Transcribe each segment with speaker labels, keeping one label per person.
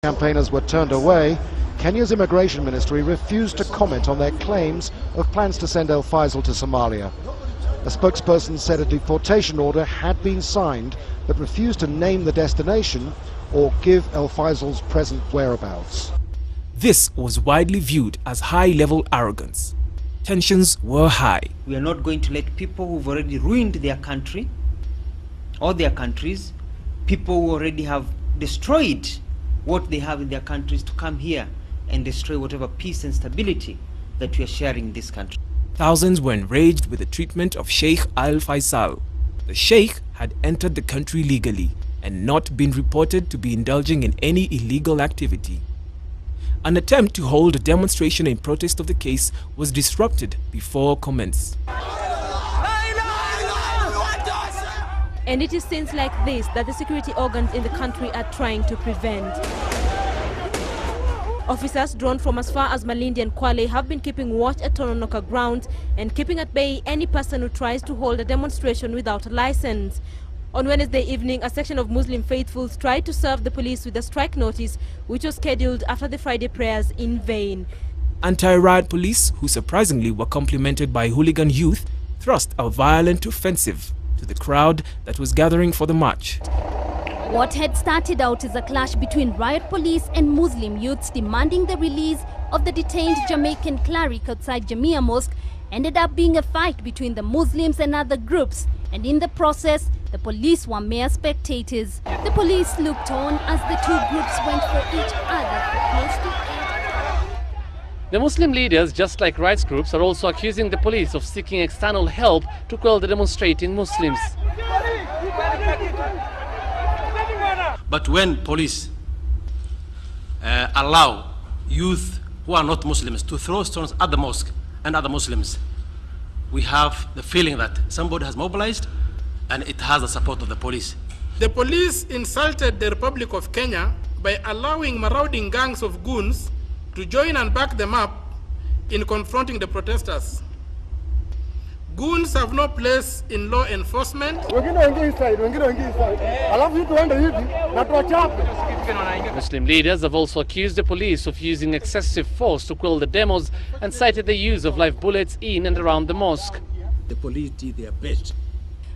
Speaker 1: Campaigners were turned away. Kenya's immigration ministry refused to comment on their claims of plans to send El Faisal to Somalia. A spokesperson said a deportation order had been signed, but refused to name the destination or give El Faisal's present whereabouts.
Speaker 2: This was widely viewed as high-level arrogance. Tensions were high.
Speaker 3: We are not going to let people who've already ruined their country or their countries, people who already have destroyed what they have in their countries, to come here and destroy whatever peace and stability that we are sharing in this country.
Speaker 2: Thousands were enraged with the treatment of Sheikh Al Faisal. The Sheikh had entered the country legally and not been reported to be indulging in any illegal activity. An attempt to hold a demonstration in protest of the case was disrupted before commence.
Speaker 4: And it is things like this that the security organs in the country are trying to prevent. Officers drawn from as far as Malindi and Kwale have been keeping watch at Tononoka ground and keeping at bay any person who tries to hold a demonstration without a license. On Wednesday evening, a section of Muslim faithfuls tried to serve the police with a strike notice, which was scheduled after the Friday prayers, in vain.
Speaker 2: Anti-riot police, who surprisingly were complemented by hooligan youth, thrust a violent offensive to the crowd that was gathering for the march.
Speaker 5: What had started out as a clash between riot police and Muslim youths demanding the release of the detained Jamaican cleric outside Jamia Mosque ended up being a fight between the Muslims and other groups, and in the process, the police were mere spectators. The police looked on as the two groups went for each other for close to 8 hours.
Speaker 6: The Muslim leaders, just like rights groups, are also accusing the police of seeking external help to quell the demonstrating Muslims.
Speaker 7: But when police allow youth who are not Muslims to throw stones at the mosque and other Muslims, we have the feeling that somebody has mobilized and it has the support of the police.
Speaker 8: The police insulted the Republic of Kenya by allowing marauding gangs of goons to join and back them up in confronting the protesters. Goons have no place in law enforcement.
Speaker 6: Muslim leaders have also accused the police of using excessive force to quell the demos and cited the use of live bullets in and around the mosque.
Speaker 9: The police did their best.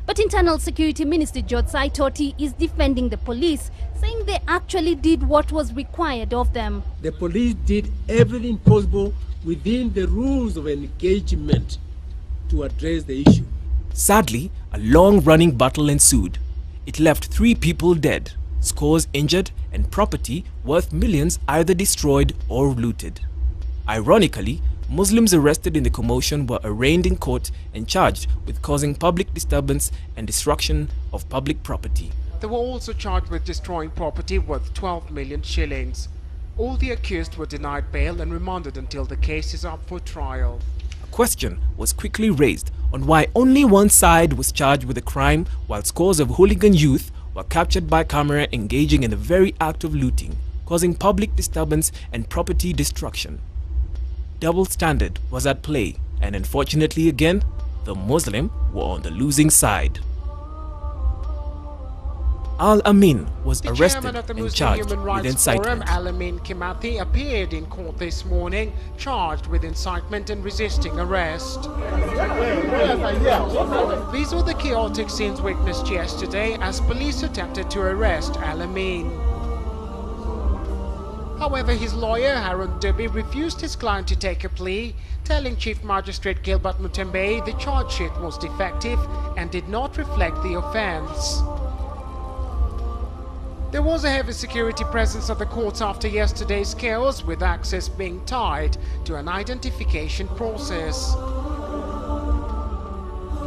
Speaker 5: But Internal Security Minister George Saitoti is defending the police, saying they actually did what was required of them.
Speaker 9: The police did everything possible within the rules of engagement to address the issue.
Speaker 2: Sadly, a long-running battle ensued. It left 3 people dead, scores injured, and property worth millions either destroyed or looted. Ironically, Muslims arrested in the commotion were arraigned in court and charged with causing public disturbance and destruction of public property.
Speaker 10: They were also charged with destroying property worth 12 million shillings. All the accused were denied bail and remanded until the case is up for trial.
Speaker 2: A question was quickly raised on why only one side was charged with a crime while scores of hooligan youth were captured by camera engaging in the very act of looting, causing public disturbance and property destruction. Double standard was at play, and unfortunately again, the Muslim were on the losing side. Al-Amin was arrested and charged with incitement.
Speaker 10: Al-Amin Kimathi appeared in court this morning, charged with incitement and resisting arrest. These were the chaotic scenes witnessed yesterday as police attempted to arrest Al-Amin. However, his lawyer, Harold Dubby, refused his client to take a plea, telling Chief Magistrate Gilbert Mutembe the charge sheet was defective and did not reflect the offence. There was a heavy security presence at the courts after yesterday's chaos, with access being tied to an identification process.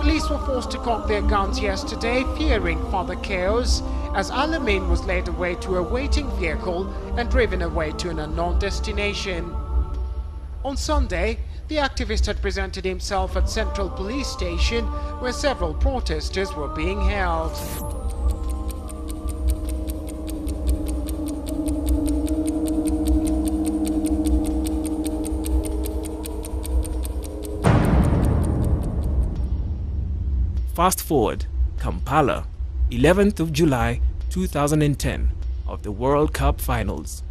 Speaker 10: Police were forced to cock their guns yesterday, fearing further chaos, as Al-Amin was led away to a waiting vehicle and driven away to an unknown destination. On Sunday, the activist had presented himself at Central Police Station, where several protesters were being held.
Speaker 2: Fast forward, Kampala, 11th of July 2010, of the World Cup Finals.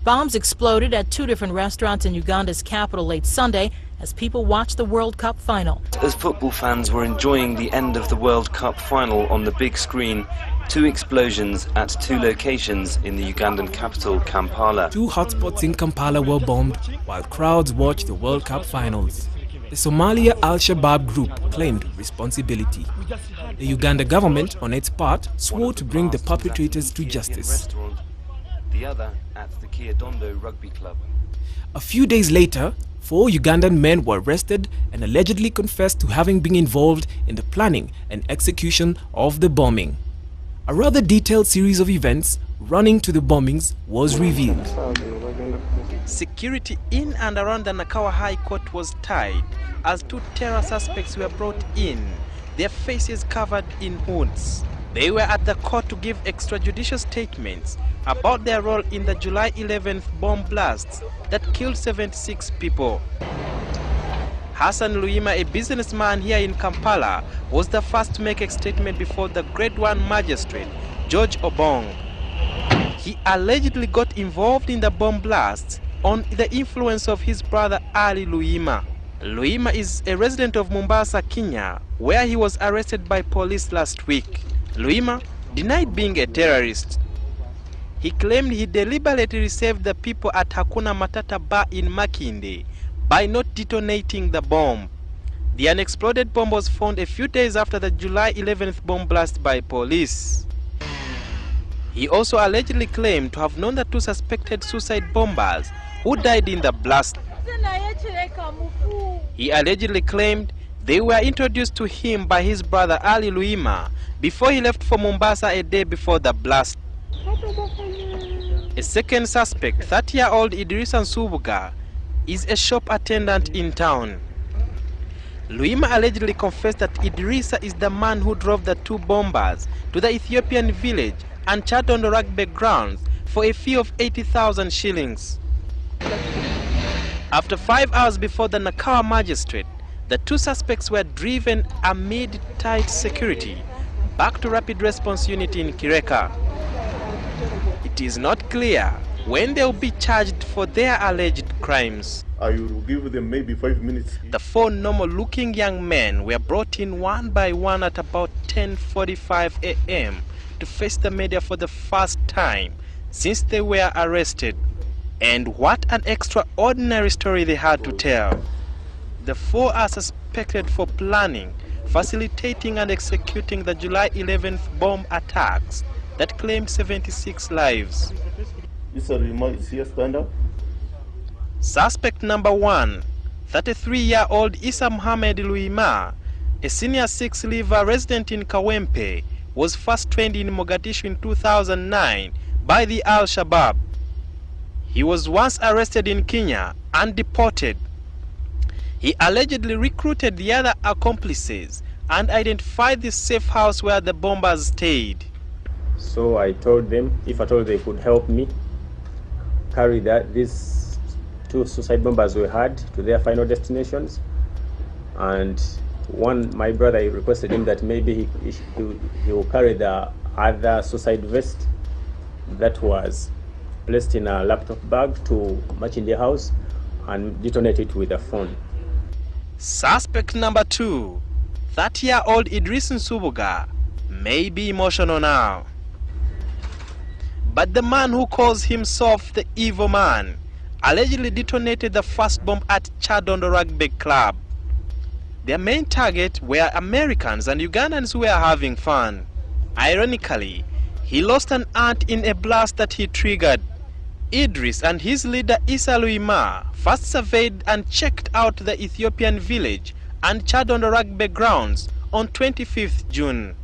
Speaker 11: Bombs exploded at 2 different restaurants in Uganda's capital late Sunday as people watched the World Cup final.
Speaker 12: As football fans were enjoying the end of the World Cup final on the big screen, 2 explosions at 2 locations in the Ugandan capital, Kampala.
Speaker 2: 2 hotspots in Kampala were bombed while crowds watched the World Cup finals. The Somalia Al-Shabaab group claimed responsibility. The Uganda government, on its part, swore to bring the perpetrators to justice.
Speaker 12: The other at the Kyadondo Rugby Club.
Speaker 2: A few days later, 4 Ugandan men were arrested and allegedly confessed to having been involved in the planning and execution of the bombing. A rather detailed series of events running to the bombings was revealed.
Speaker 13: Security in and around the Nakawa High Court was tight as 2 terror suspects were brought in, their faces covered in hoods. They were at the court to give extrajudicial statements about their role in the July 11th bomb blasts that killed 76 people. Hassan Luima, a businessman here in Kampala, was the first to make a statement before the Grade 1 magistrate, George Obong. He allegedly got involved in the bomb blasts on the influence of his brother Ali Luima. Luima is a resident of Mombasa, Kenya, where he was arrested by police last week. Luima denied being a terrorist. He claimed he deliberately saved the people at Hakuna Matata bar in Makinde by not detonating the bomb. The unexploded bomb was found a few days after the July 11th bomb blast by police. He also allegedly claimed to have known the 2 suspected suicide bombers who died in the blast. He allegedly claimed they were introduced to him by his brother Ali Luima before he left for Mombasa a day before the blast. A second suspect, 30-year-old Idrisa Nsubuga, is a shop attendant in town. Luima allegedly confessed that Idrisa is the man who drove the 2 bombers to the Ethiopian village and charged on the rugby grounds for a fee of 80,000 shillings. After 5 hours before the Nakawa magistrate, the 2 suspects were driven amid tight security back to Rapid Response Unit in Kireka. It is not clear when they will be charged for their alleged crimes.
Speaker 14: I will give them maybe 5 minutes.
Speaker 13: The 4 normal-looking young men were brought in one by one at about 10:45 a.m. to face the media for the first time since they were arrested. And what an extraordinary story they had to tell. The 4 are suspected for planning, facilitating and executing the July 11th bomb attacks that claimed 76 lives.
Speaker 14: Is here, stand up.
Speaker 13: Suspect number 1, 33-year-old Isa Mohamed Luima, a senior 6-lever resident in Kawempe, was first trained in Mogadishu in 2009 by the Al-Shabaab. He was once arrested in Kenya and deported. He allegedly recruited the other accomplices and identified the safe house where the bombers stayed.
Speaker 15: So I told them if at all they could help me carry these 2 suicide bombers we had to their final destinations. And my brother, he requested him that maybe he will carry the other suicide vest that was placed in a laptop bag to match in the house and detonate it with a phone.
Speaker 13: Suspect number 2, 30-year-old Idris Nsubuga, may be emotional now. But the man who calls himself the evil man allegedly detonated the first bomb at Chadondo Rugby Club. Their main target were Americans and Ugandans who were having fun. Ironically, he lost an aunt in a blast that he triggered. Idris and his leader Isa Luima first surveyed and checked out the Ethiopian village and Chadondo Rugby grounds on 25th June.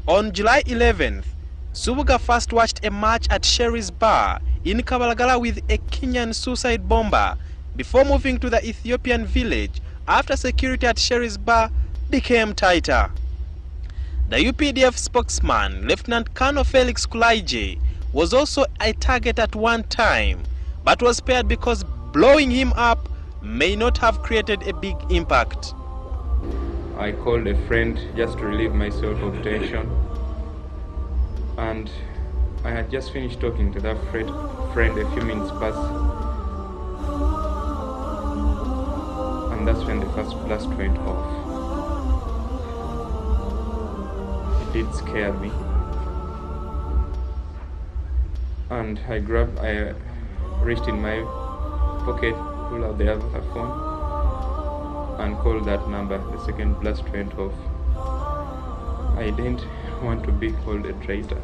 Speaker 13: On July 11th, Subuga first watched a match at Sherry's Bar in Kabalagala with a Kenyan suicide bomber before moving to the Ethiopian village after security at Sherry's Bar became tighter. The UPDF spokesman, Lieutenant Colonel Felix Kulaije, was also a target at one time, but was spared because blowing him up may not have created a big impact.
Speaker 16: I called a friend just to relieve myself of tension, and I had just finished talking to that friend a few minutes past, and that's when the first blast went off. It did scare me, and I reached in my pocket, pulled out the other phone, and called that number. The second blast went off. I didn't want to be called a traitor.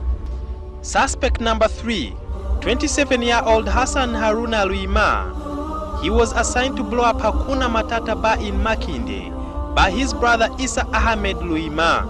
Speaker 13: Suspect number 3, 27-year-old Hassan Haruna Luima. He was assigned to blow up Hakuna Matata bar in Makinde by his brother Isa Ahmed Luima.